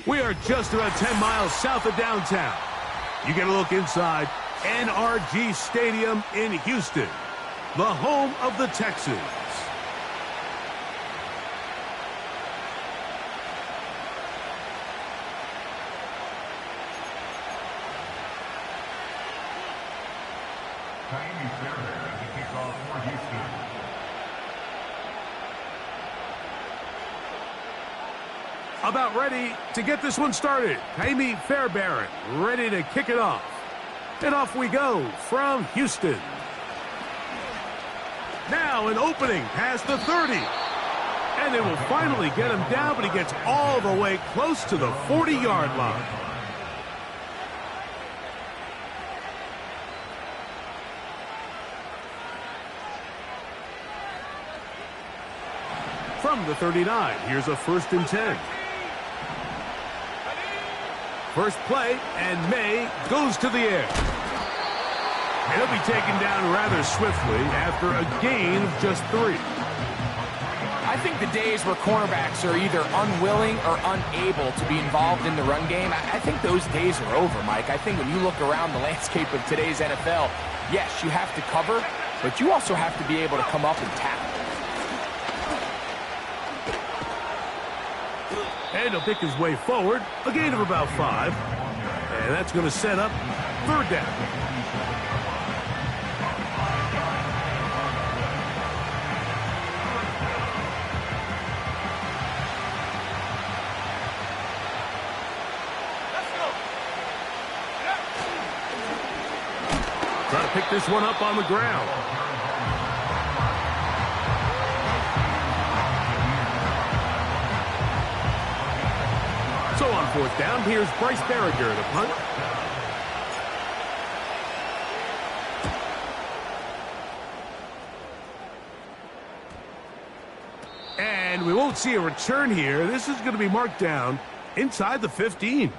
We are just about 10 miles south of downtown. You get a look inside NRG Stadium in Houston, the home of the Texans. About ready to get this one started. Jaime Fairbairn ready to kick it off. And off we go from Houston. Now an opening past the 30. And they will finally get him down, but he gets all the way close to the 40-yard line. From the 39, here's a 1st and 10. First play, and May goes to the air. And he'll be taken down rather swiftly after a gain of just 3. I think the days where cornerbacks are either unwilling or unable to be involved in the run game, I think those days are over, Mike. I think when you look around the landscape of today's NFL, yes, you have to cover, but you also have to be able to come up and tackle. And he'll pick his way forward, a gain of about 5. And that's going to set up 3rd down. Try to pick this one up on the ground. So on 4th down, here's Bryce Barriger to punt. And we won't see a return here. This is going to be marked down inside the 15.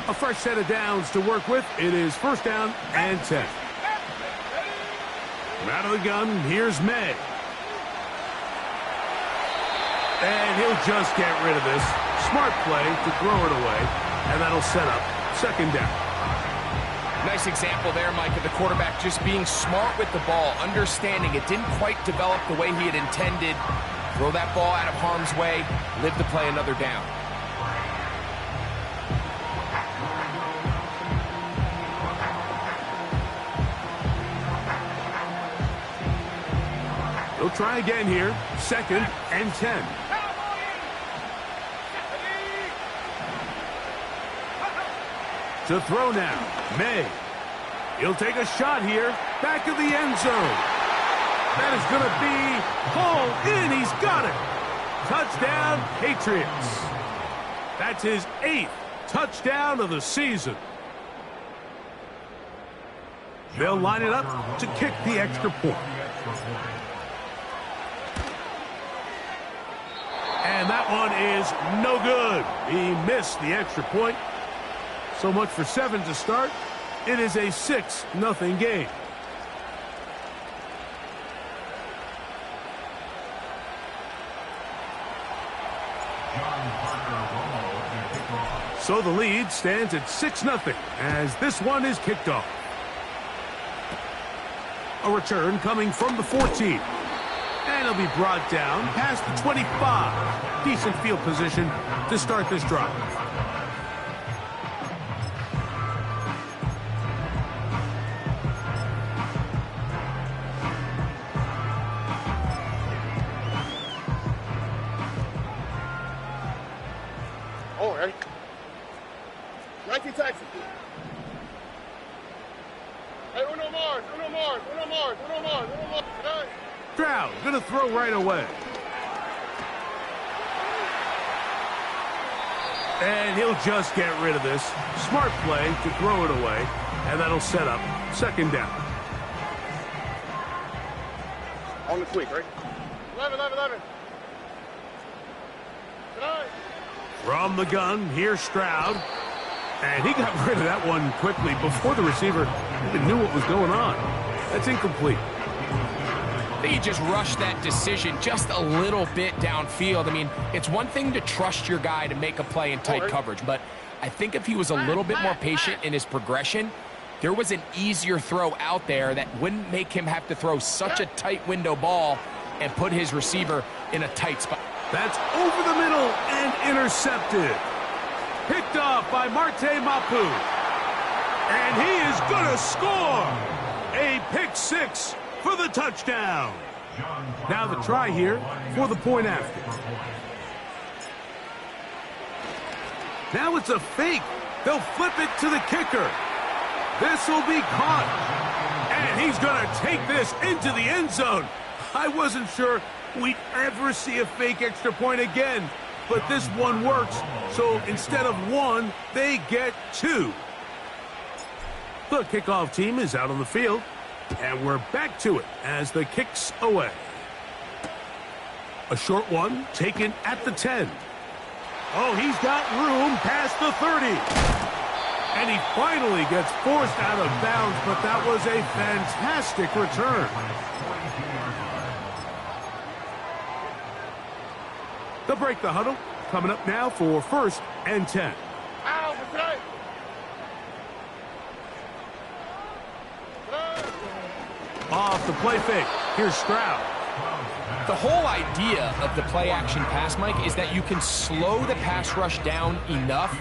A fresh set of downs to work with. It is 1st down and 10. Out of the gun, here's May. And he'll just get rid of this. Smart play to throw it away. And that'll set up 2nd down. Nice example there, Mike, of the quarterback just being smart with the ball, understanding it didn't quite develop the way he had intended. Throw that ball out of harm's way, live to play another down. They'll try again here. 2nd and 10. To throw now. May. He'll take a shot here. Back of the end zone. That is going to be hauled in. He's got it. Touchdown, Patriots. That's his 8th touchdown of the season. They'll line it up to kick the extra point. And that one is no good. He missed the extra point. So much for 7 to start. It is a 6-0 game. So the lead stands at 6-0 as this one is kicked off. A return coming from the 14. And he'll be brought down past the 25. Decent field position to start this drive. Oh, ready? 19 Texans. Hey, uno more. Stroud gonna throw right away. And he'll just get rid of this. Smart play to throw it away. And that'll set up 2nd down. On the quick, right? 11. Tonight. From the gun, here's Stroud. And he got rid of that one quickly before the receiver even knew what was going on. That's incomplete. I think he just rushed that decision just a little bit downfield. I mean, it's one thing to trust your guy to make a play in tight coverage, but I think if he was a little bit more patient in his progression, there was an easier throw out there that wouldn't make him have to throw such a tight window ball and put his receiver in a tight spot. That's over the middle and intercepted. Picked off by Marte Mapu. And he is going to score. A pick six for the touchdown. Now the try here for the point after. Now it's a fake. They'll flip it to the kicker. This will be caught. And he's going to take this into the end zone. I wasn't sure we'd ever see a fake extra point again, but this one works. So instead of one, they get two. The kickoff team is out on the field, and we're back to it as the kick's away. A short one taken at the 10. Oh, he's got room past the 30. And he finally gets forced out of bounds, but that was a fantastic return. They'll break the huddle. Coming up now for 1st and 10. Off the play fake. Here's Stroud. The whole idea of the play-action pass, Mike, is that you can slow the pass rush down enough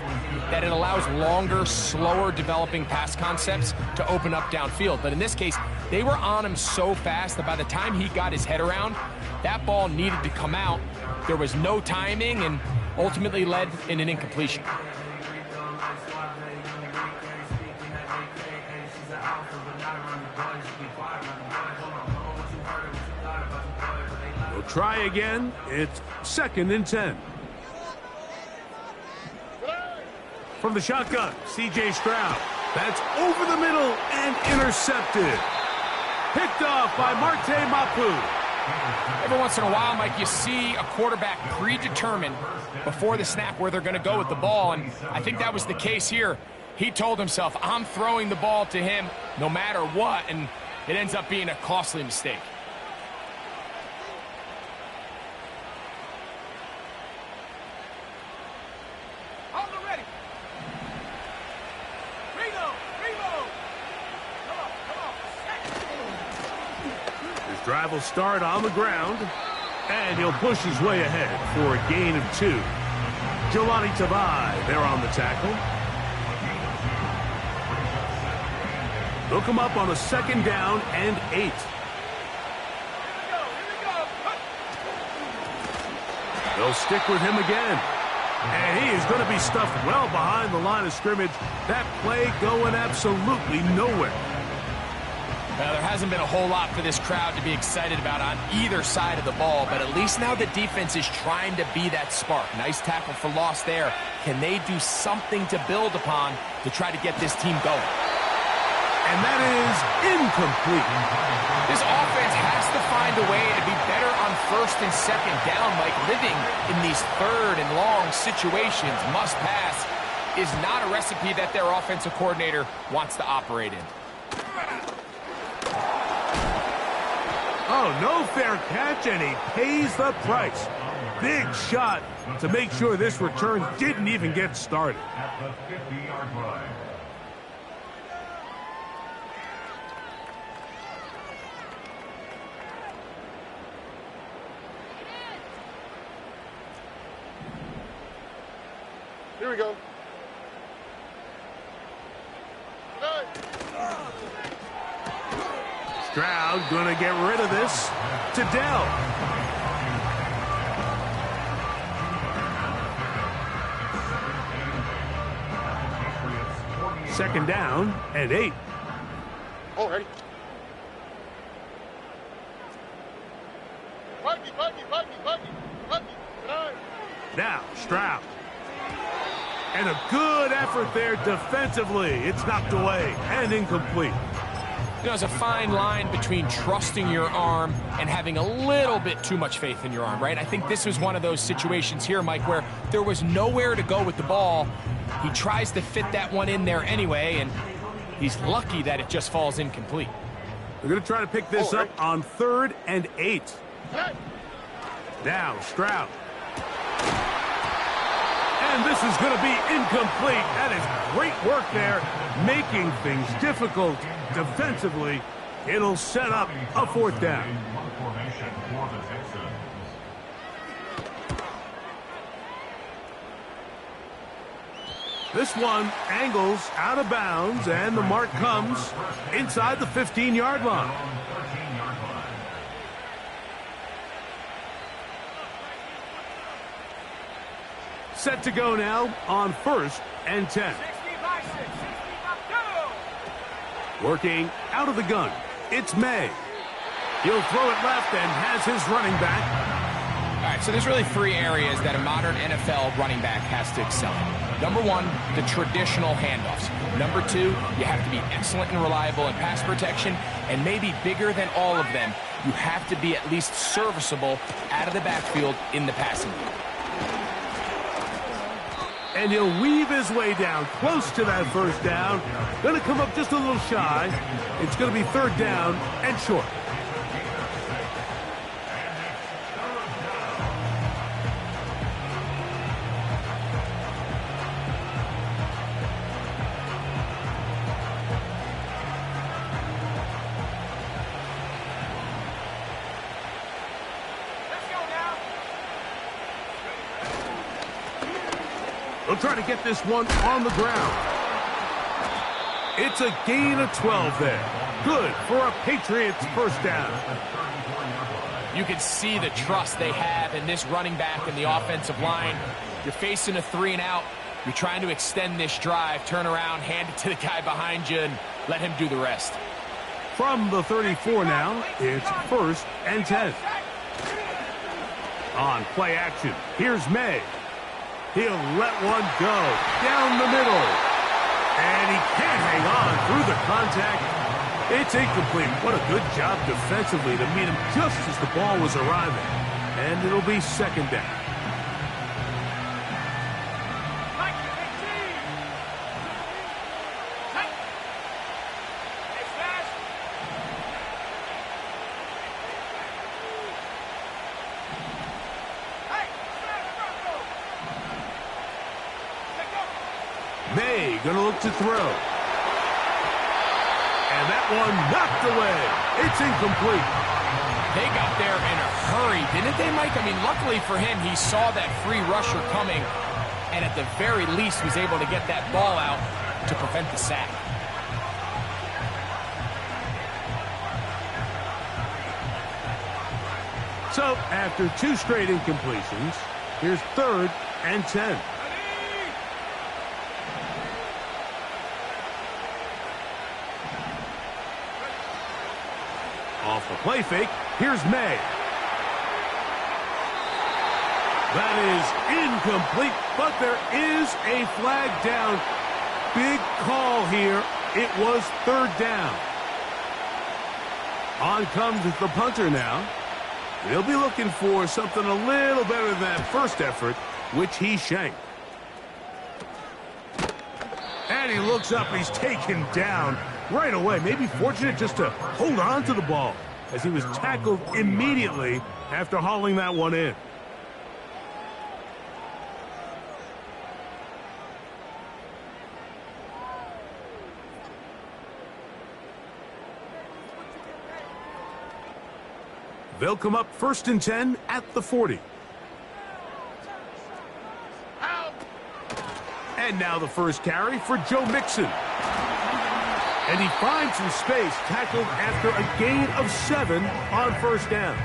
that it allows longer, slower developing pass concepts to open up downfield. But in this case, they were on him so fast that by the time he got his head around, that ball needed to come out. There was no timing and ultimately led in an incompletion. We'll try again. It's 2nd and 10. From the shotgun, C.J. Stroud. That's over the middle and intercepted. Picked off by Marte Mapu. Every once in a while, Mike, you see a quarterback predetermined before the snap where they're going to go with the ball, and I think that was the case here. He told himself, I'm throwing the ball to him no matter what, and it ends up being a costly mistake. Drive will start on the ground, and he'll push his way ahead for a gain of 2. Jelani Tavai there on the tackle. They'll come up on a 2nd down and 8. They'll stick with him again. And he is going to be stuffed well behind the line of scrimmage. That play going absolutely nowhere. Well, there hasn't been a whole lot for this crowd to be excited about on either side of the ball, but at least now the defense is trying to be that spark. Nice tackle for loss there. Can they do something to build upon to try to get this team going? And that is incomplete. This offense has to find a way to be better on 1st and 2nd down, like living in these 3rd and long situations. Must pass is not a recipe that their offensive coordinator wants to operate in. Oh, no fair catch, and he pays the price. Big shot to make sure this return didn't even get started. At the 50-yard line. Here we go. Stroud going to get rid of this to Dell. Second down and 8. Already. Now Stroud. And a good effort there defensively. It's knocked away and incomplete. You know, there's a fine line between trusting your arm and having a little bit too much faith in your arm, right? I think this was one of those situations here, Mike, where there was nowhere to go with the ball. He tries to fit that one in there anyway, and he's lucky that it just falls incomplete. They're going to try to pick this up on 3rd and 8. Now, Stroud. And this is going to be incomplete. That is great work there, making things difficult defensively. It'll set up a 4th down. Formation for the Texans. This one angles out of bounds, and the mark comes inside the 15-yard line. Set to go now on 1st and 10. Working out of the gun, it's May. He'll throw it left and has his running back. All right, so there's really 3 areas that a modern NFL running back has to excel in. Number 1, the traditional handoffs. Number 2, you have to be excellent and reliable in pass protection, and maybe bigger than all of them, you have to be at least serviceable out of the backfield in the passing game. And he'll weave his way down close to that 1st down. Going to come up just a little shy. It's going to be 3rd down and short. They'll try to get this one on the ground. It's a gain of 12 there. Good for a Patriots 1st down. You can see the trust they have in this running back and the offensive line. You're facing a 3 and out. You're trying to extend this drive, turn around, hand it to the guy behind you, and let him do the rest. From the 34 now, it's 1st and 10. On play action, here's May. He'll let one go down the middle. And he can't hang on through the contact. It's incomplete. What a good job defensively to meet him just as the ball was arriving. And it'll be 2nd down. May gonna look to throw. And that one knocked away. It's incomplete. They got there in a hurry, didn't they, Mike? I mean, luckily for him, he saw that free rusher coming, and at the very least was able to get that ball out to prevent the sack. So, after 2 straight incompletions, here's 3rd and 10. Off the play fake, here's May. That is incomplete, but there is a flag down. Big call here. It was 3rd down. On comes the punter now. They'll be looking for something a little better than that first effort, which he shanked. And he looks up, he's taken down right away. Maybe fortunate just to hold on to the ball as he was tackled immediately after hauling that one in. They'll come up 1st and 10 at the 40. And now the first carry for Joe Mixon. And he finds some space, tackled after a gain of 7 on 1st down.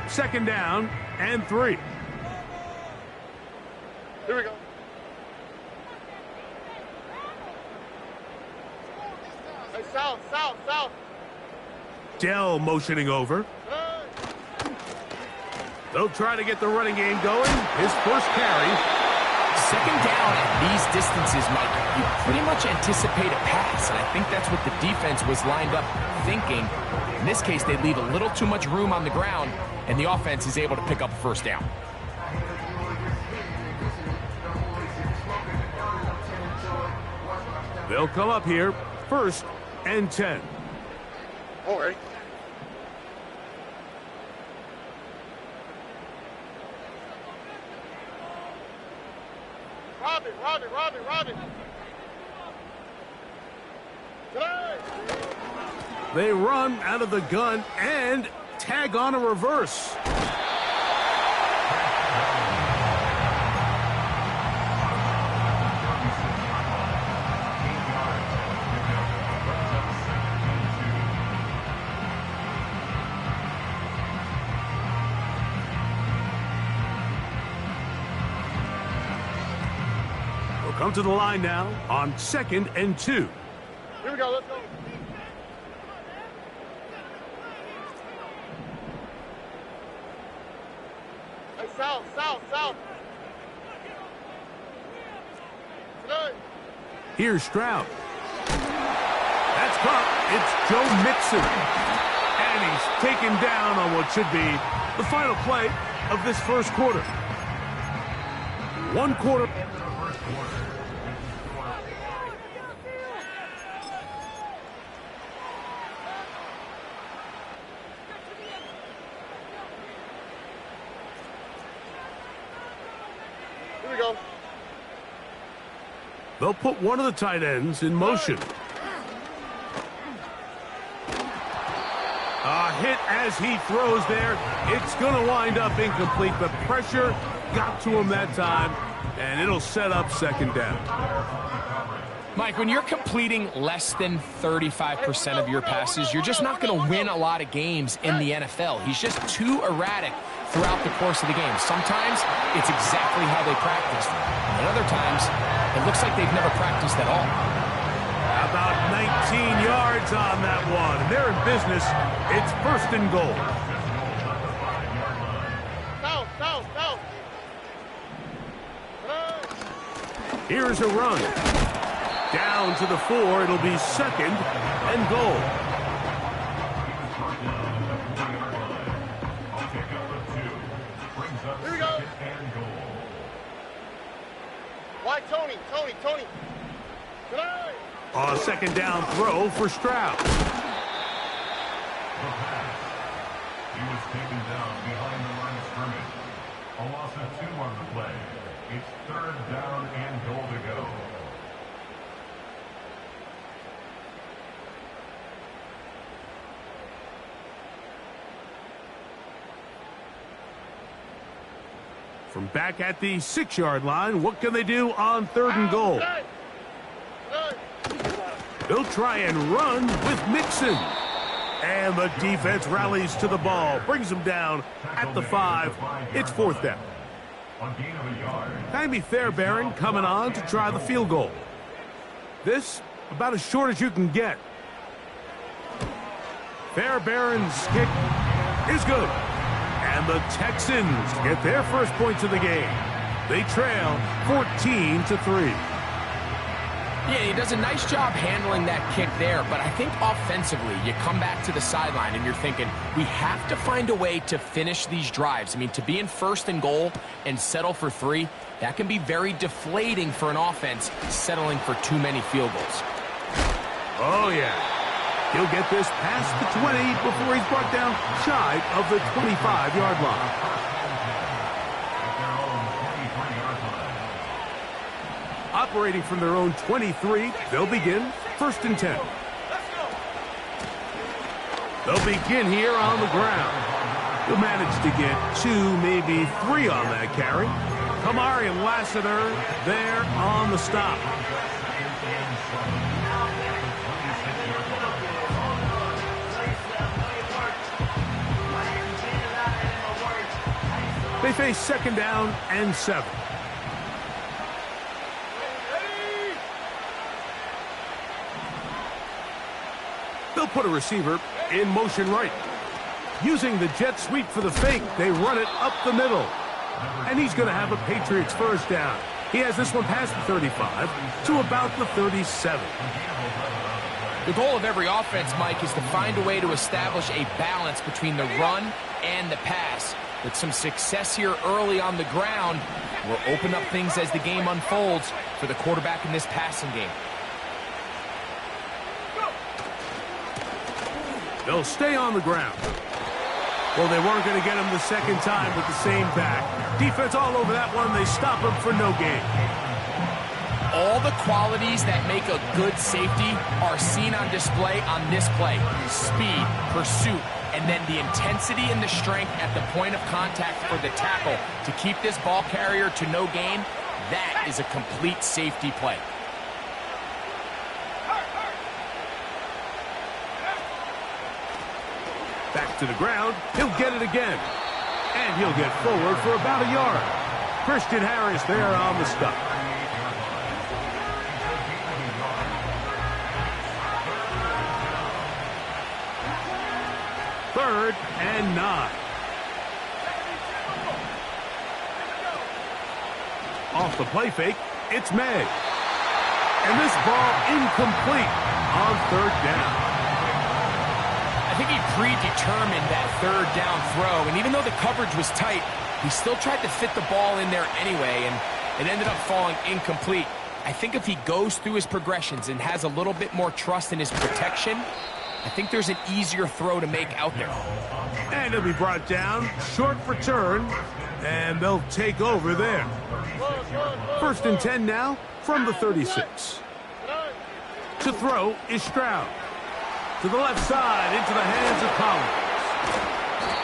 Second down and 3. Here we go. Hey, south. Dell motioning over. They'll try to get the running game going. His first carry. Second down at these distances, Mike, you pretty much anticipate a pass, and I think that's what the defense was lined up thinking. In this case, they leave a little too much room on the ground, and the offense is able to pick up a first down. They'll come up here, 1st and 10. All right. Robin. Today. They run out of the gun and tag on a reverse. Come to the line now on 2nd and 2. Here we go, let's go. Hey, south. Today. Here's Stroud. That's caught. It's Joe Mixon. And he's taken down on what should be the final play of this first quarter. 1 quarter. Here we go. They'll put one of the tight ends in motion. A hit as he throws there. It's going to wind up incomplete. The pressure got to him that time, and it'll set up 2nd down. Mike, when you're completing less than 35% of your passes, you're just not going to win a lot of games in the NFL. He's just too erratic throughout the course of the game. Sometimes it's exactly how they practiced, and other times it looks like they've never practiced at all. About 19 yards on that one. They're in business. It's 1st and goal. South. Here's a run. Down to the 4. It'll be 2nd and goal. Here we go. Why Tony? Today. A 2nd down throw for Stroud. The pass. He was taken down behind the line of scrimmage. A loss of 2 on the play. It's 3rd down and goal to go. From back at the 6-yard line, what can they do on 3rd and goal? They'll try and run with Mixon. And the defense rallies to the ball, brings them down at the 5. It's 4th down. Jaime Fairbairn coming on to try the field goal. This about as short as you can get. Fairbairn's kick is good. And the Texans get their first points of the game. They trail 14-3. Yeah, he does a nice job handling that kick there, but I think offensively, you come back to the sideline and you're thinking, we have to find a way to finish these drives. I mean, to be in 1st and goal and settle for 3, that can be very deflating for an offense settling for too many field goals. Oh, yeah. He'll get this past the 20 before he's brought down shy of the 25-yard line. Operating from their own 23, they'll begin 1st and 10. They'll begin here on the ground. They'll manage to get 2, maybe 3 on that carry. Kamari Lassiter there on the stop. They face 2nd down and 7. They'll put a receiver in motion right. Using the jet sweep for the fake, they run it up the middle. And he's going to have a Patriots first down. He has this one past the 35 to about the 37. The goal of every offense, Mike, is to find a way to establish a balance between the run and the pass. With some success here early on the ground, will open up things as the game unfolds for the quarterback in this passing game. They'll stay on the ground. Well, they weren't going to get him the second time with the same back. Defense all over that one. They stop him for no gain. All the qualities that make a good safety are seen on display on this play. Speed, pursuit, and then the intensity and the strength at the point of contact for the tackle to keep this ball carrier to no gain. That is a complete safety play. Back to the ground. He'll get it again. And he'll get forward for about a yard. Christian Harris there on the stop. Third and 9. Off the play fake, it's May. And this ball incomplete on third down. I think he predetermined that third down throw, and even though the coverage was tight, he still tried to fit the ball in there anyway, and it ended up falling incomplete. I think if he goes through his progressions and has a little bit more trust in his protection, I think there's an easier throw to make out there. And he'll be brought down, short return, and they'll take over there. First and 10 now from the 36. To throw is Stroud. To the left side, into the hands of Collins.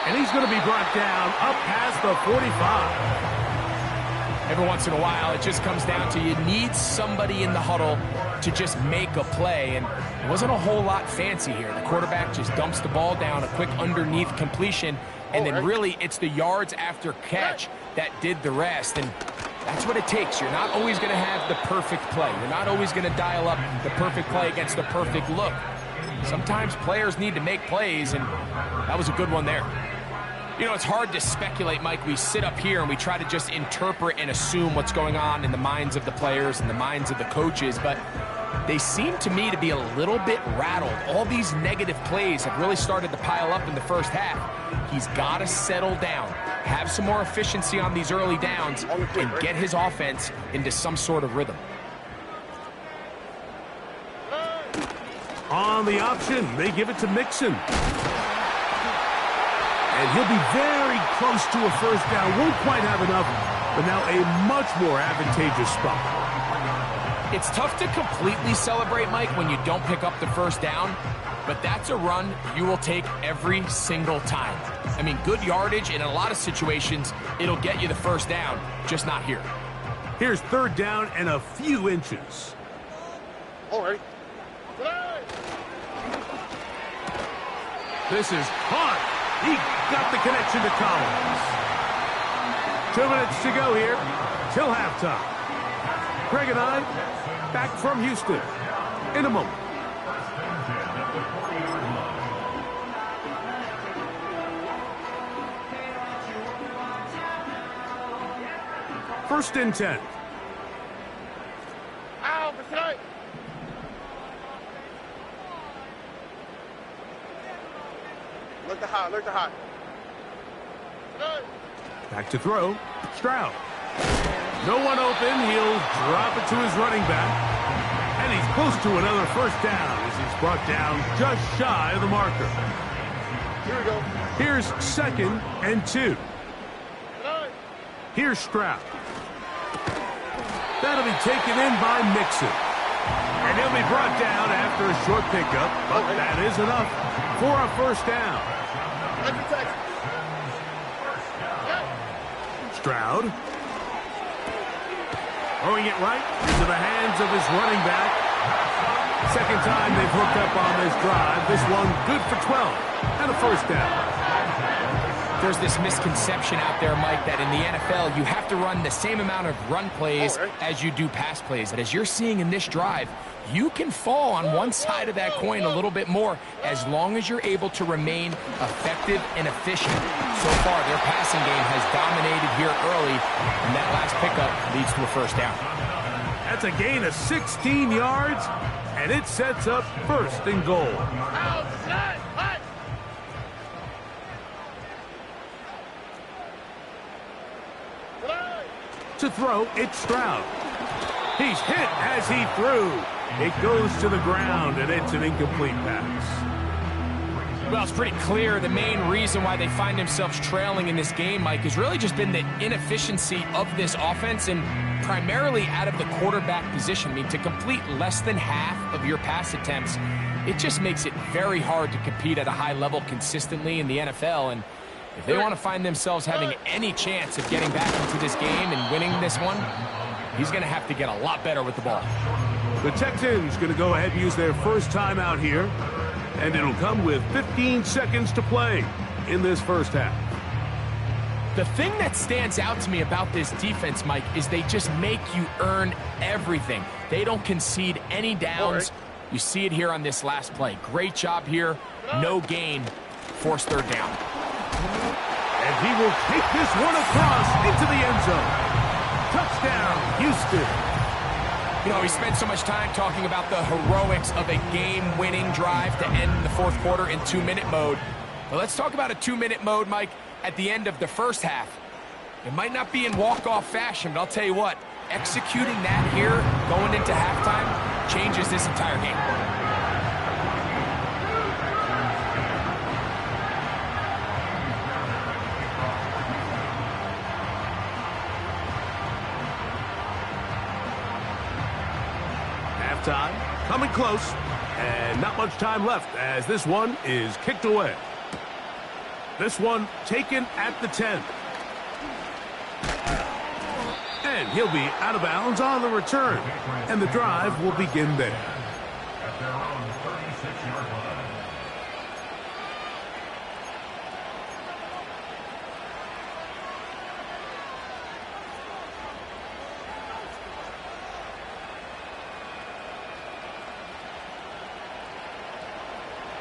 And he's going to be brought down up past the 45. Every once in a while, it just comes down to you need somebody in the huddle to just make a play, and it wasn't a whole lot fancy here. The quarterback just dumps the ball down, a quick underneath completion, and then really it's the yards after catch that did the rest, and that's what it takes. You're not always going to have the perfect play. You're not always going to dial up the perfect play against the perfect look. Sometimes players need to make plays, and that was a good one there. You know, it's hard to speculate, Mike. We sit up here and we try to just interpret and assume what's going on in the minds of the players and the minds of the coaches, but they seem to me to be a little bit rattled. All these negative plays have really started to pile up in the first half. He's got to settle down, have some more efficiency on these early downs, and get his offense into some sort of rhythm. On the option, they give it to Mixon. And he'll be very close to a first down. Won't quite have enough, but now a much more advantageous spot. It's tough to completely celebrate, Mike, when you don't pick up the first down, but that's a run you will take every single time. I mean, good yardage, and in a lot of situations, it'll get you the first down, just not here. Here's third down and a few inches. All right. This is hard. He got the connection to Collins. 2 minutes to go here till halftime. Craig and I back from Houston in a moment. First and 10. Ow, beside. Look the hot, look the hot. Back to throw. Stroud. No one open. He'll drop it to his running back. And he's close to another first down as he's brought down just shy of the marker. Here we go. Here's second and 2. Here's Stroud. That'll be taken in by Mixon. And he'll be brought down after a short pickup, but that is enough for a first down. Stroud. Throwing it right into the hands of his running back. Second time they've hooked up on this drive. This one good for 12 and a first down. there's this misconception out there, Mike, that in the NFL, you have to run the same amount of run plays as you do pass plays. And as you're seeing in this drive, you can fall on one side of that coin a little bit more as long as you're able to remain effective and efficient. So far, their passing game has dominated here early, and that last pickup leads to a first down. That's a gain of 16 yards, and it sets up first and goal. Outside, hot. To throw, it's Stroud. He's hit as he threw. It goes to the ground, and it's an incomplete pass. Well, it's pretty clear the main reason why they find themselves trailing in this game, Mike, has really just been the inefficiency of this offense and primarily out of the quarterback position. I mean, to complete less than half of your pass attempts, it just makes it very hard to compete at a high level consistently in the NFL. And if they want to find themselves having any chance of getting back into this game and winning this one, he's going to have to get a lot better with the ball. The Texans going to go ahead and use their first timeout here, and it'll come with 15 seconds to play in this first half. The thing that stands out to me about this defense, Mike, is they just make you earn everything. They don't concede any downs. You see it here on this last play. Great job here. No gain. Forced third down. And he will take this one across into the end zone. Touchdown, Houston. You know, we spent so much time talking about the heroics of a game-winning drive to end the fourth quarter in 2-minute mode. But let's talk about a 2-minute mode, Mike, at the end of the first half. It might not be in walk-off fashion, but I'll tell you what, executing that here, going into halftime, changes this entire game. Time coming close, and not much time left as this one is kicked away. This one taken at the 10. And he'll be out of bounds on the return, and the drive will begin there. At their own 36-yard line.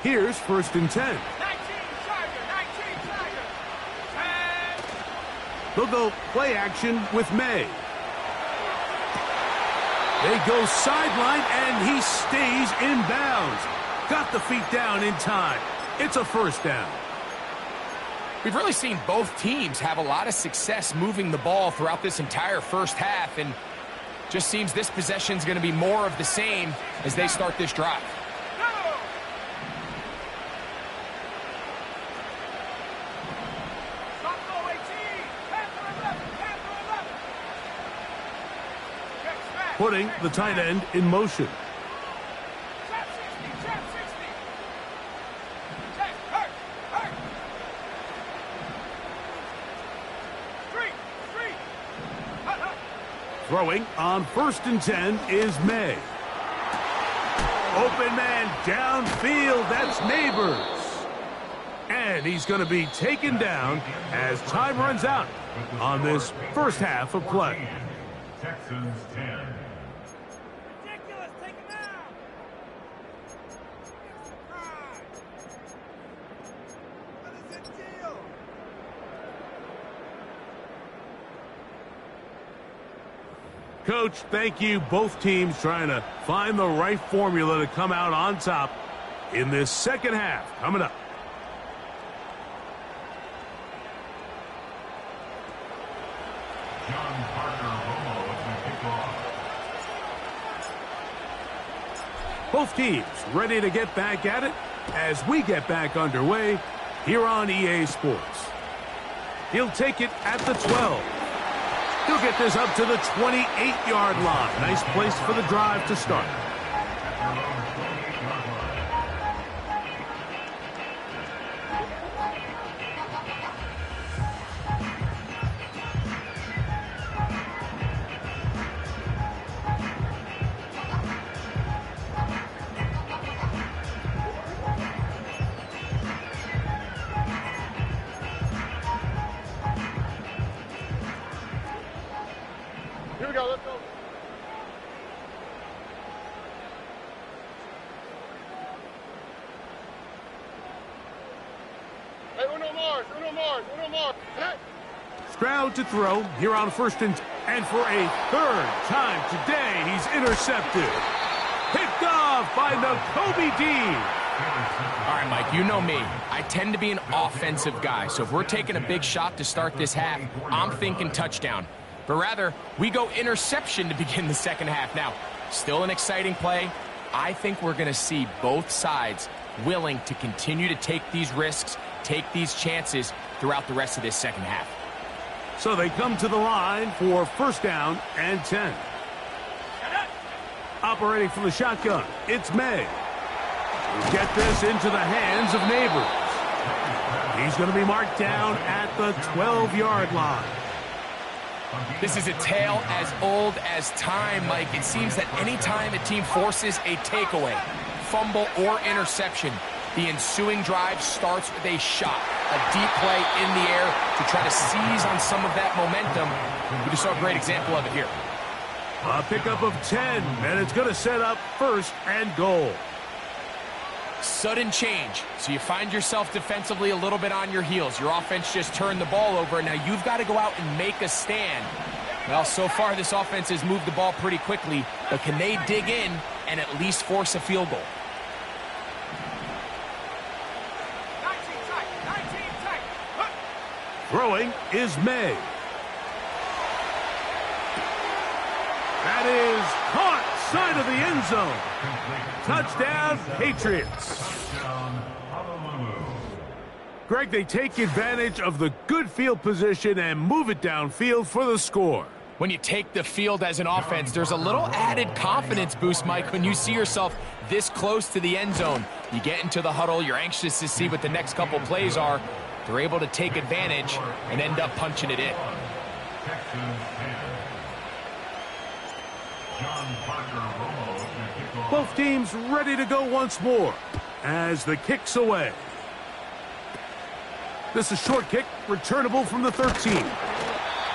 Here's first and 10. 19 Tiger. They'll go play action with May. They go sideline, and he stays in bounds. Got the feet down in time. It's a first down. We've really seen both teams have a lot of success moving the ball throughout this entire first half, and just seems this possession's going to be more of the same as they start this drive. Putting the tight end in motion. Throwing on first and 10 is May. Open man downfield. That's Neighbors. And he's going to be taken down as time runs out on this first half of play. Texans 10. Coach, thank you. Both teams trying to find the right formula to come out on top in this second half. Coming up. John Parker-Romo with the kickoff. Both teams ready to get back at it as we get back underway here on EA Sports. He'll take it at the 12. He'll get this up to the 28-yard line. Nice place for the drive to start. Here we go, let's go. Hey, uno more. Hey. Stroud to throw here on first and for a third time today, he's intercepted. Picked off by Nakobe Dean. All right, Mike, you know me. I tend to be an offensive guy, so if we're taking a big shot to start this half, I'm thinking touchdown. But rather, we go interception to begin the second half. Now, still an exciting play. I think we're going to see both sides willing to continue to take these risks, take these chances throughout the rest of this second half. So they come to the line for first down and 10. Operating from the shotgun, it's May. Get this into the hands of Neighbors. He's going to be marked down at the 12-yard line. This is a tale as old as time, Mike. It seems that any time a team forces a takeaway, fumble, or interception, the ensuing drive starts with a shot, a deep play in the air to try to seize on some of that momentum. We just saw a great example of it here. A pickup of 10, and it's going to set up first and goal. Sudden change. So you find yourself defensively a little bit on your heels. Your offense just turned the ball over, and now you've got to go out and make a stand. Well, so far this offense has moved the ball pretty quickly, but can they dig in and at least force a field goal? 19 tight. Throwing is May. That is caught side of the end zone. Touchdown, Patriots. Greg, they take advantage of the good field position and move it downfield for the score. When you take the field as an offense, there's a little added confidence boost, Mike, when you see yourself this close to the end zone. You get into the huddle, you're anxious to see what the next couple plays are. They're able to take advantage and end up punching it in. Both teams ready to go once more as the kick's away. This is a short kick, returnable from the 13.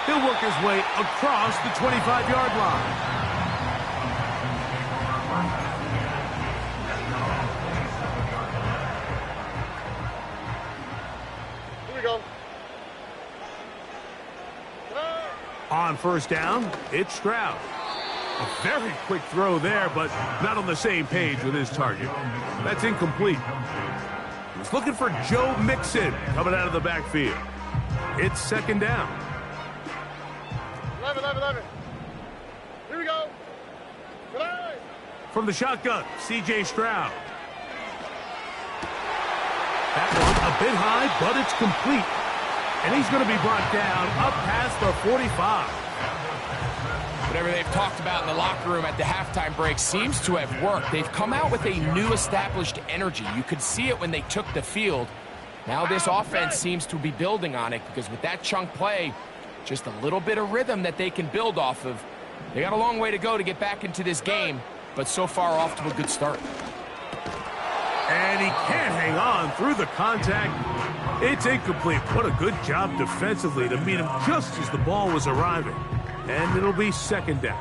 He'll work his way across the 25-yard line. Here we go. On first down, it's Stroud. A very quick throw there, but not on the same page with his target. That's incomplete. He's looking for Joe Mixon coming out of the backfield. It's second down. 11. Here we go. From the shotgun, C.J. Stroud. That one a bit high, but it's complete. And he's going to be brought down up past the 45. Whatever they've talked about in the locker room at the halftime break seems to have worked. They've come out with a new established energy. You could see it when they took the field. Now this offense seems to be building on it because with that chunk play, just a little bit of rhythm that they can build off of. They got a long way to go to get back into this game, but so far off to a good start. And he can't hang on through the contact. It's incomplete. What a good job defensively to meet him just as the ball was arriving. And it'll be second down.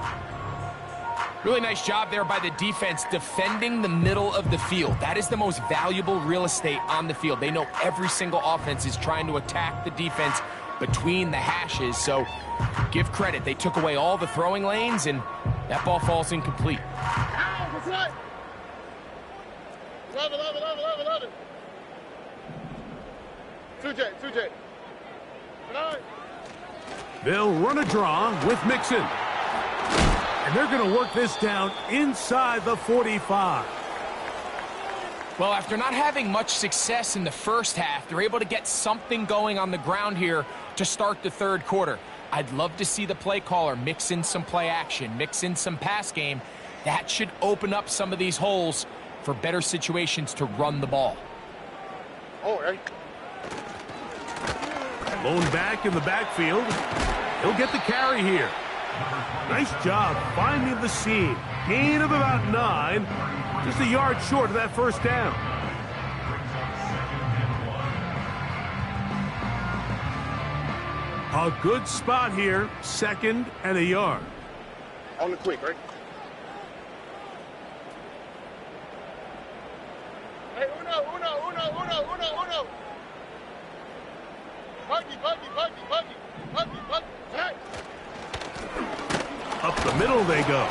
Really nice job there by the defense defending the middle of the field. That is the most valuable real estate on the field. They know every single offense is trying to attack the defense between the hashes. So give credit. They took away all the throwing lanes, and that ball falls incomplete. 11. 2J. They'll run a draw with Mixon. And they're going to work this down inside the 45. Well, after not having much success in the first half, they're able to get something going on the ground here to start the third quarter. I'd love to see the play caller mix in some play action, mix in some pass game. That should open up some of these holes for better situations to run the ball. Oh, right. Lone back in the backfield. He'll get the carry here. Nice job finding the seam. Gain of about 9. Just a yard short of that first down. A good spot here. Second and a yard. On the quick, right? Hey, uno. Buggy. Hey. Up the middle they go.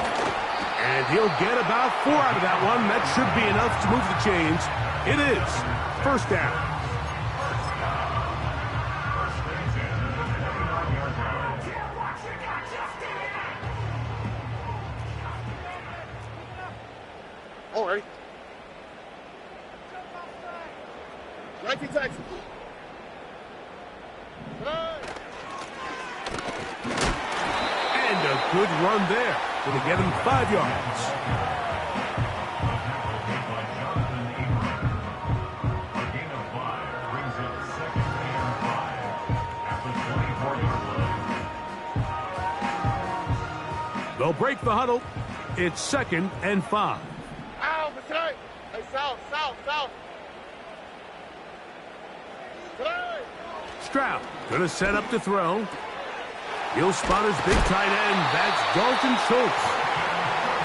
And he'll get about 4 out of that one. That should be enough to move the chains. It is. First down. All right. 19 Texans. And a good run there. Going to get him 5 yards. They'll break the huddle. It's 2nd and 5. Ow, Patriots. Hey, south. Stroud going to set up to throw. He'll spot his big tight end. That's Dalton Schultz.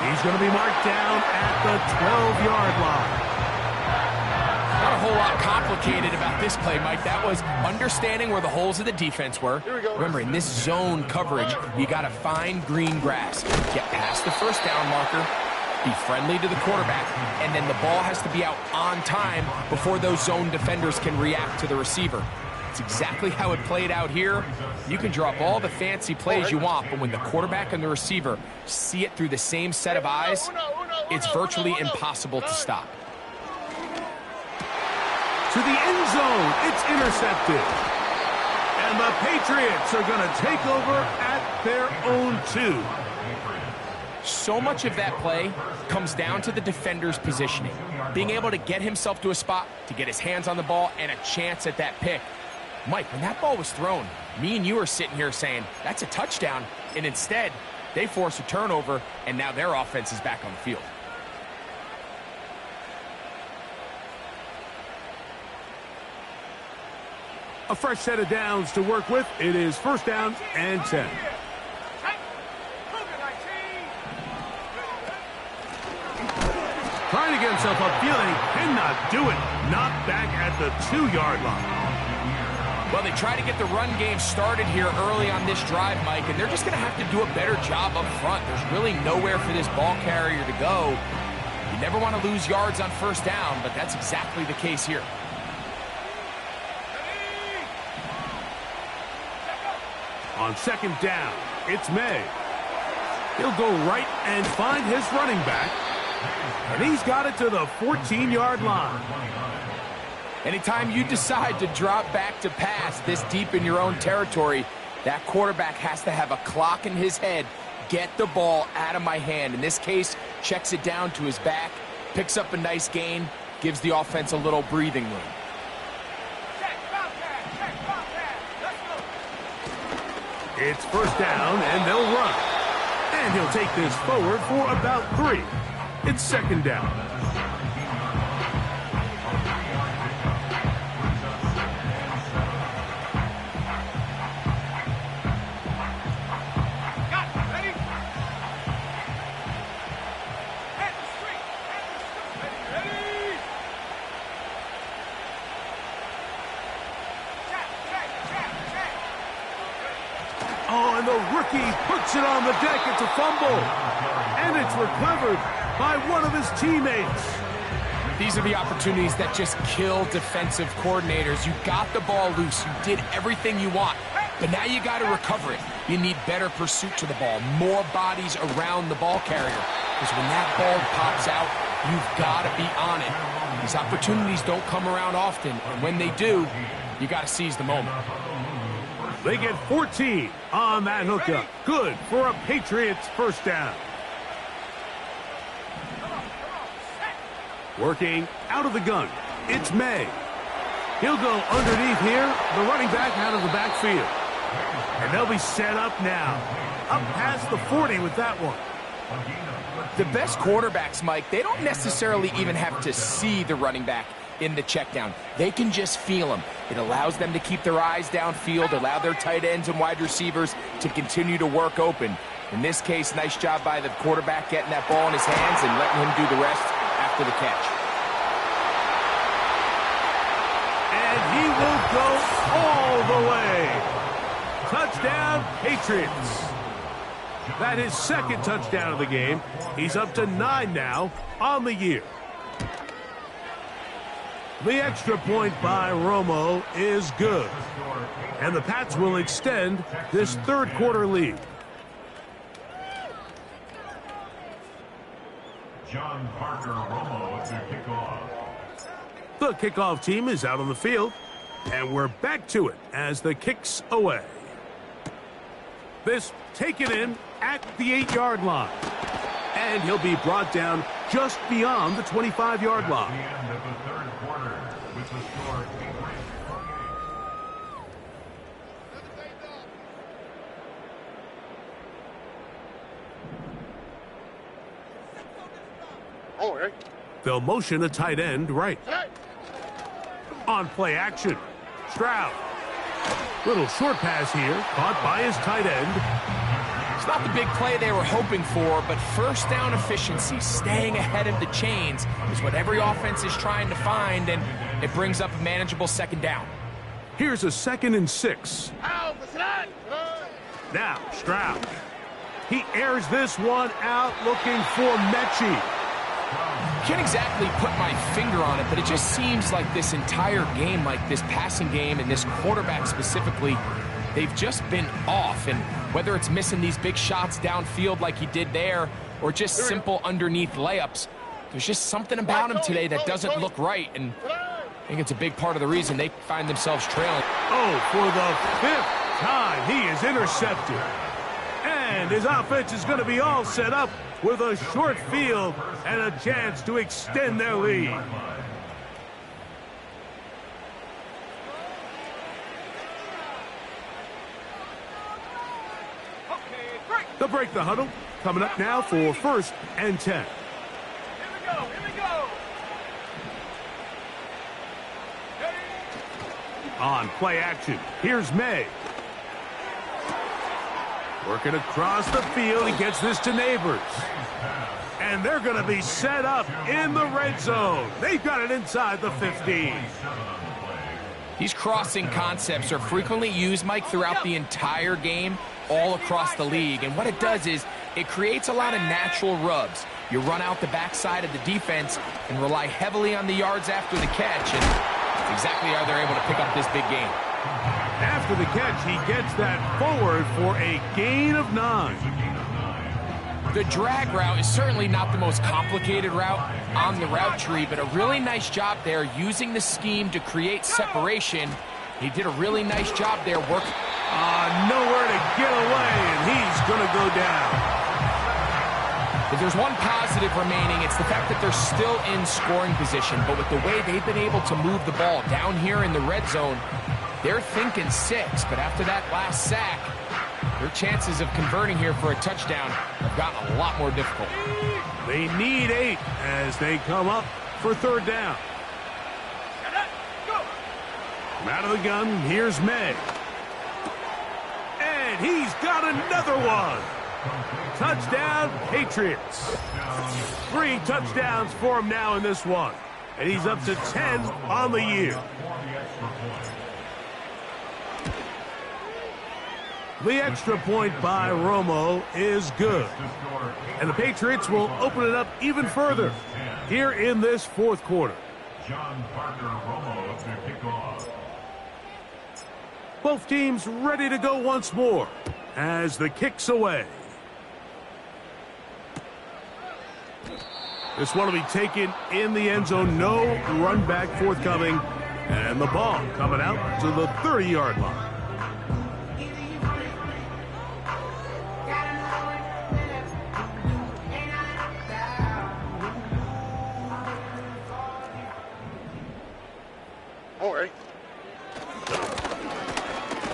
He's going to be marked down at the 12-yard line. Not a whole lot complicated about this play, Mike. That was understanding where the holes of the defense were. Here we go. Remember, in this zone coverage, you got to find green grass. Get past the first down marker. Be friendly to the quarterback. And then the ball has to be out on time before those zone defenders can react to the receiver. It's exactly how it played out here. You can draw up all the fancy plays you want, but when the quarterback and the receiver see it through the same set of eyes, it's virtually impossible to stop. To the end zone, it's intercepted. And the Patriots are going to take over at their own 2. So much of that play comes down to the defender's positioning. Being able to get himself to a spot, to get his hands on the ball, and a chance at that pick. Mike, when that ball was thrown, me and you are sitting here saying, that's a touchdown. And instead, they force a turnover, and now their offense is back on the field. A fresh set of downs to work with. It is 1st down and 10. Trying to get himself upfield, and he cannot do it. Not back at the 2-yard line. Well, they try to get the run game started here early on this drive, Mike, and they're just going to have to do a better job up front. There's really nowhere for this ball carrier to go. You never want to lose yards on 1st down, but that's exactly the case here. On 2nd down, it's May. He'll go right and find his running back. And he's got it to the 14-yard line. Anytime you decide to drop back to pass this deep in your own territory, that quarterback has to have a clock in his head. Get the ball out of my hand. In this case, checks it down to his back, picks up a nice gain, gives the offense a little breathing room. It's 1st down, and they'll run. And he'll take this forward for about 3. It's 2nd down. Oh, and the rookie puts it on the deck. It's a fumble. And it's recovered by one of his teammates. These are the opportunities that just kill defensive coordinators. You got the ball loose. You did everything you want. But now you got to recover it. You need better pursuit to the ball, more bodies around the ball carrier. Because when that ball pops out, you've got to be on it. These opportunities don't come around often. And when they do, you got to seize the moment. They get 14 on that hookup. Good for a Patriots 1st down. Working out of the gun, it's May. He'll go underneath here, the running back out of the backfield. And they'll be set up now. Up past the 40 with that one. The best quarterbacks, Mike, they don't necessarily even have to see the running back. in the check down. They can just feel them. It allows them to keep their eyes downfield, allow their tight ends and wide receivers to continue to work open. In this case, nice job by the quarterback getting that ball in his hands and letting him do the rest after the catch. And he will go all the way. Touchdown, Patriots. That is second touchdown of the game. He's up to 9 now on the year. The extra point by Romo is good. And the Pats will extend this third quarter lead. John Parker Romo to kickoff. The kickoff team is out on the field, and we're back to it as the kick's away. This taken in at the 8-yard line. And he'll be brought down just beyond the 25-yard line. At the end of the third quarter, with the score 8-8. Oh, right. They'll motion a tight end right. Hey. On play action, Stroud. Little short pass here, caught by his tight end. It's not the big play they were hoping for, but first down efficiency, staying ahead of the chains, is what every offense is trying to find, and it brings up a manageable second down. Here's a 2nd and 6. Ow, Patriots. Now, Stroud. He airs this one out looking for Mechie. Can't exactly put my finger on it, but it just seems like this entire game, like this passing game and this quarterback specifically, they've just been off. And whether it's missing these big shots downfield like he did there or just simple underneath layups, there's just something about him today that doesn't look right. And I think it's a big part of the reason they find themselves trailing. Oh, for the 5th time, he is intercepted. And his offense is going to be all set up with a short field and a chance to extend their lead. They'll break the huddle. Coming up now for 1st and 10. Here we go. On play action, here's May. Working across the field, he gets this to Neighbors. And they're going to be set up in the red zone. They've got it inside the 15. These crossing concepts are frequently used, Mike, throughout the entire game, all across the league. And what it does is it creates a lot of natural rubs. You run out the backside of the defense and rely heavily on the yards after the catch. And that's exactly how they're able to pick up this big game. After the catch, he gets that forward for a gain of 9. The drag route is certainly not the most complicated route on the route tree, but a really nice job there using the scheme to create separation. He did a really nice job there. Nowhere to get away, and he's going to go down. If there's one positive remaining, it's the fact that they're still in scoring position, but with the way they've been able to move the ball down here in the red zone, they're thinking 6, but after that last sack, their chances of converting here for a touchdown have gotten a lot more difficult. They need 8 as they come up for 3rd down. From out of the gun, here's May. And he's got another one. Touchdown, Patriots. 3 touchdowns for him now in this one. And he's up to 10 on the year. The extra point by Romo is good. And the Patriots will open it up even further here in this 4th quarter. John Parker Romo to kick off. Both teams ready to go once more as the kick's away. This one will be taken in the end zone. No run back forthcoming. And the ball coming out to the 30-yard line. All right.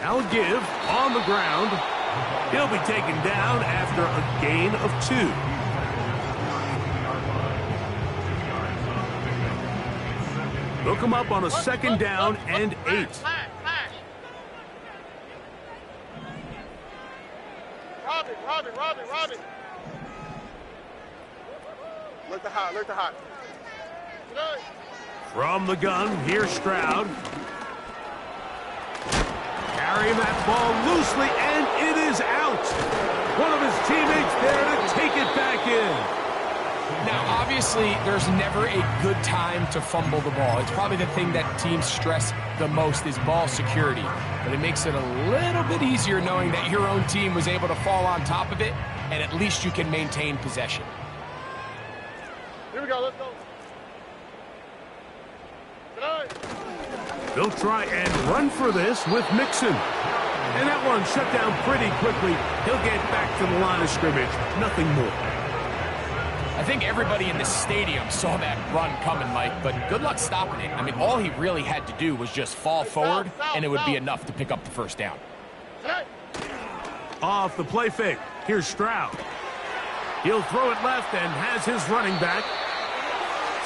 Now give on the ground. He'll be taken down after a gain of 2. They'll come up on a second down and 8. Robbie. Look the hot. From the gun, here's Stroud. Carrying that ball loosely, and it is out. One of his teammates there to take it back in. Now, obviously, there's never a good time to fumble the ball. It's probably the thing that teams stress the most is ball security. But it makes it a little bit easier knowing that your own team was able to fall on top of it, and at least you can maintain possession. Here we go, let's go. They'll try and run for this with Mixon. And that one shut down pretty quickly. He'll get back to the line of scrimmage. Nothing more. I think everybody in the stadium saw that run coming, Mike, but good luck stopping it. I mean, all he really had to do was just fall forward, and it would be enough to pick up the first down. Off the play fake. Here's Stroud. He'll throw it left and has his running back.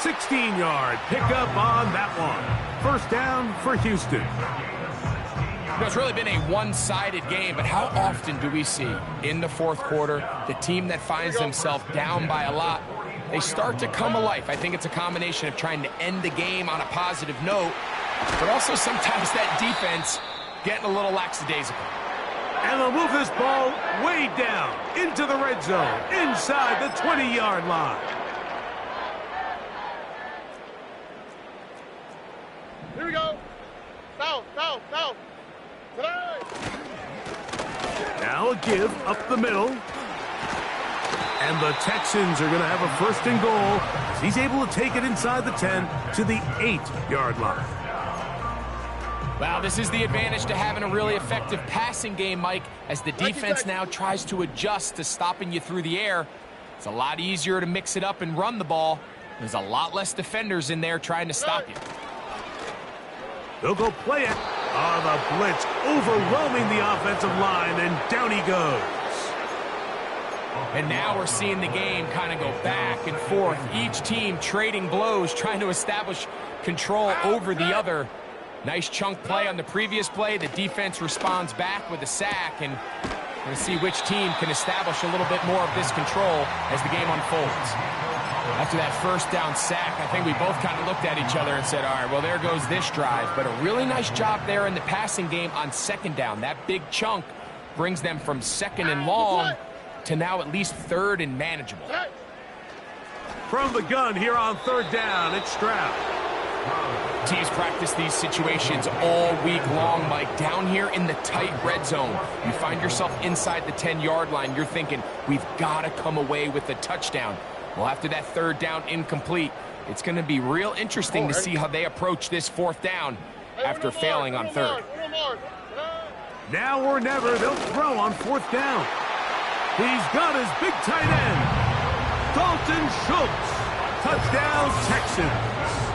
16-yard pickup on that one. First down for Houston. You know, it's really been a one-sided game, but how often do we see in the fourth quarter the team that finds themselves down by a lot, they start to come alive? I think it's a combination of trying to end the game on a positive note, but also sometimes that defense getting a little lackadaisical. And they'll move this ball way down into the red zone, inside the 20-yard line. Here we go. South. Now a give up the middle. And the Texans are going to have a first and goal as he's able to take it inside the 10 to the 8-yard line. Well, this is the advantage to having a really effective passing game, Mike, as the defense now tries to adjust to stopping you through the air. It's a lot easier to mix it up and run the ball. There's a lot less defenders in there trying to stop you. They'll go play it. The blitz overwhelming the offensive line, and down he goes. And now we're seeing the game kind of go back and forth. Each team trading blows, trying to establish control over the other. Nice chunk play on the previous play. The defense responds back with a sack, and we're going to see which team can establish a little bit more of this control as the game unfolds. After that first down sack, I think we both kind of looked at each other and said, all right, well, there goes this drive. But a really nice job there in the passing game on second down. That big chunk brings them from second and long to now at least third and manageable. From the gun here on third down, it's Stroud. Teams practice these situations all week long, Mike. Down here in the tight red zone, you find yourself inside the 10-yard line. You're thinking, we've got to come away with a touchdown. Well, after that third down incomplete, it's going to be real interesting to see how they approach this fourth down after failing on third. Now or never, they'll throw on fourth down. He's got his big tight end, Dalton Schultz. Touchdown, Texans.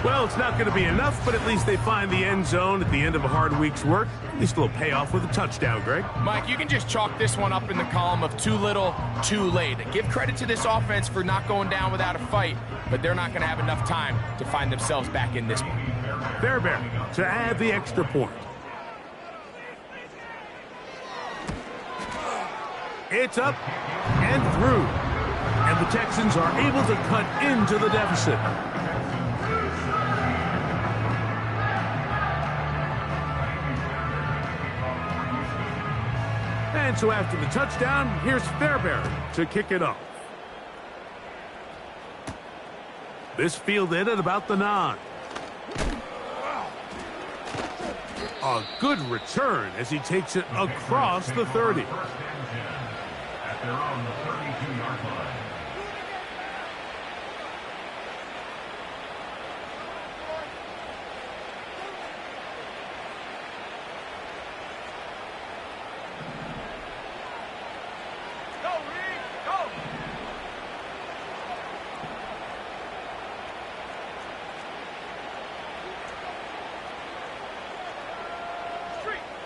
Well, it's not going to be enough, but at least they find the end zone at the end of a hard week's work. At least it'll pay off with a touchdown, Greg. Mike, you can just chalk this one up in the column of too little, too late. Give credit to this offense for not going down without a fight, but they're not going to have enough time to find themselves back in this one. Fairbairn to add the extra point. It's up and through. And the Texans are able to cut into the deficit. And so after the touchdown, here's Fairbairn to kick it off. This fielded at about the 9. A good return as he takes it across the 30. At their own 32-yard line.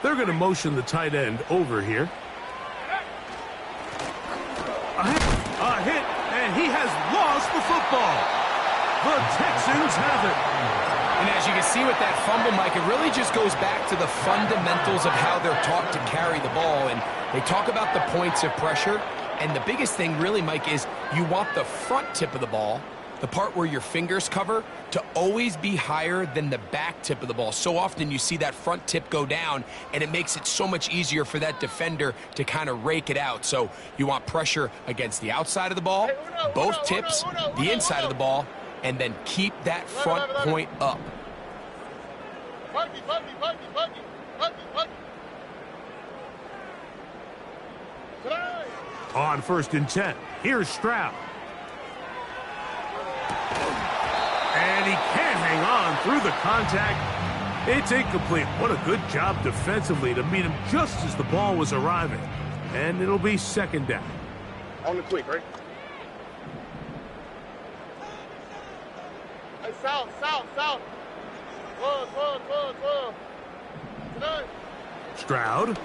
They're going to motion the tight end over here. A hit, and he has lost the football. The Texans have it. And as you can see with that fumble, Mike, it really just goes back to the fundamentals of how they're taught to carry the ball. And they talk about the points of pressure. And the biggest thing really, Mike, is you want the front tip of the ball, the part where your fingers cover, to always be higher than the back tip of the ball. So often you see that front tip go down, and it makes it so much easier for that defender to kind of rake it out. So you want pressure against the outside of the ball, both tips, the inside of the ball, and then keep that front point up. On 1st and 10, here's Stroud. And he can't hang on through the contact. It's incomplete. What a good job defensively to meet him just as the ball was arriving. And it'll be 2nd down. On the quick, right? Hey, south. Whoa. Tonight. Stroud.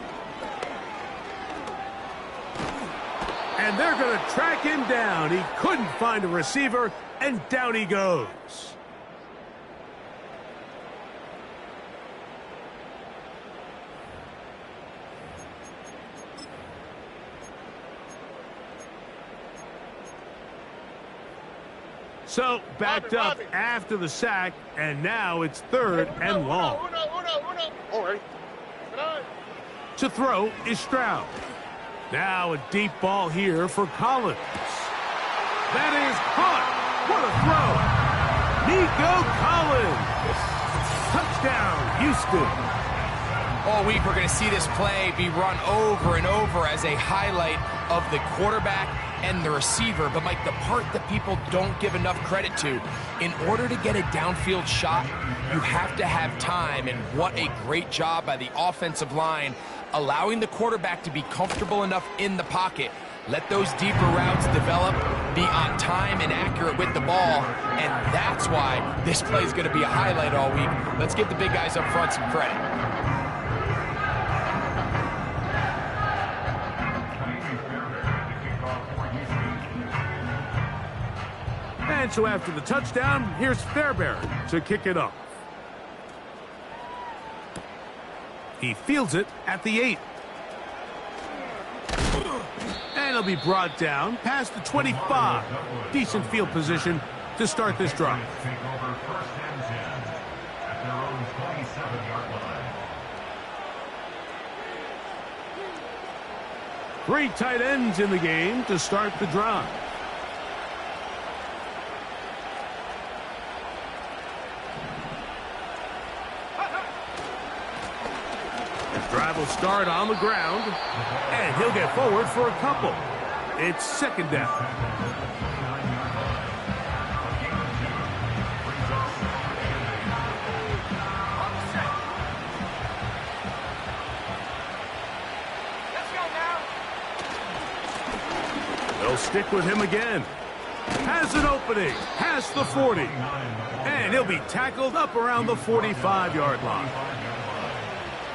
And they're going to track him down. He couldn't find a receiver, and down he goes. So, backed up after the sack, and now it's 3rd and long. All right. To throw is Stroud. Now a deep ball here for Collins. That is caught. What a throw. Nico Collins. Touchdown, Houston. All week we're going to see this play be run over and over as a highlight of the quarterback and the receiver. But, Mike, the part that people don't give enough credit to, in order to get a downfield shot, you have to have time. And what a great job by the offensive line, allowing the quarterback to be comfortable enough in the pocket. Let those deeper routes develop, be on time and accurate with the ball, and that's why this play is going to be a highlight all week. Let's give the big guys up front some credit. And so after the touchdown, here's Fairbairn to kick it off. He fields it at the 8. And he'll be brought down past the 25. Decent field position to start this drive. Take over 1st and 10 at their own 27-yard line. 3 tight ends in the game to start the drive. Drive will start on the ground, and he'll get forward for a couple. It's 2nd down. They'll stick with him again. Has an opening past the 40, and he'll be tackled up around the 45-yard line.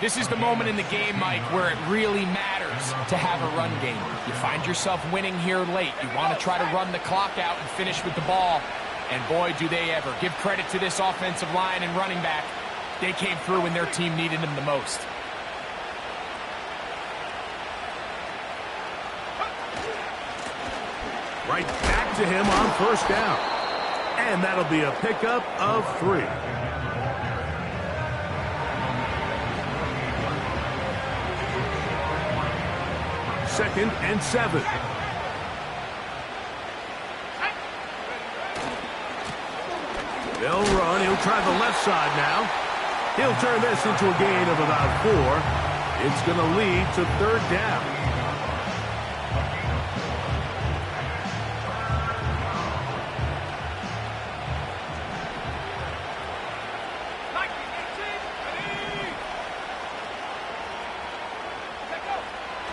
This is the moment in the game, Mike, where it really matters to have a run game. You find yourself winning here late. You want to try to run the clock out and finish with the ball. And boy, do they ever. Give credit to this offensive line and running back. They came through when their team needed them the most. Right back to him on 1st down. And that'll be a pickup of 3. Second and 7. They'll run. He'll try the left side now. He'll turn this into a gain of about 4. It's going to lead to 3rd down.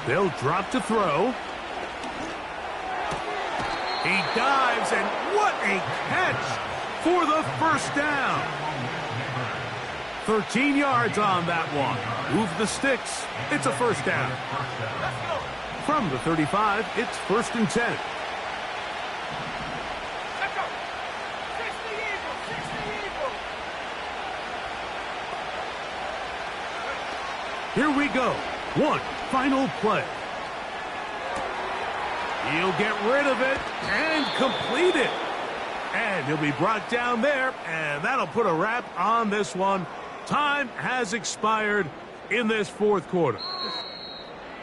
They'll drop to throw. He dives, and what a catch for the 1st down. 13 yards on that one. Move the sticks. It's a 1st down. From the 35, it's 1st and 10. Here we go. One final play. He'll get rid of it and complete it. And he'll be brought down there, and that'll put a wrap on this one. Time has expired in this fourth quarter.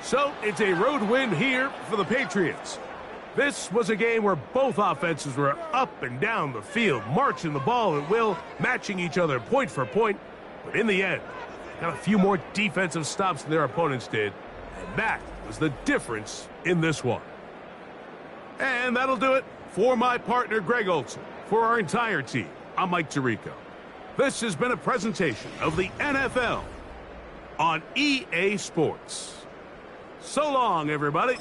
So it's a road win here for the Patriots. This was a game where both offenses were up and down the field, marching the ball at will, matching each other point for point. But in the end, got a few more defensive stops than their opponents did. And that was the difference in this one. And that'll do it for my partner, Greg Olson. For our entire team, I'm Mike Tirico. This has been a presentation of the NFL on EA Sports. So long, everybody.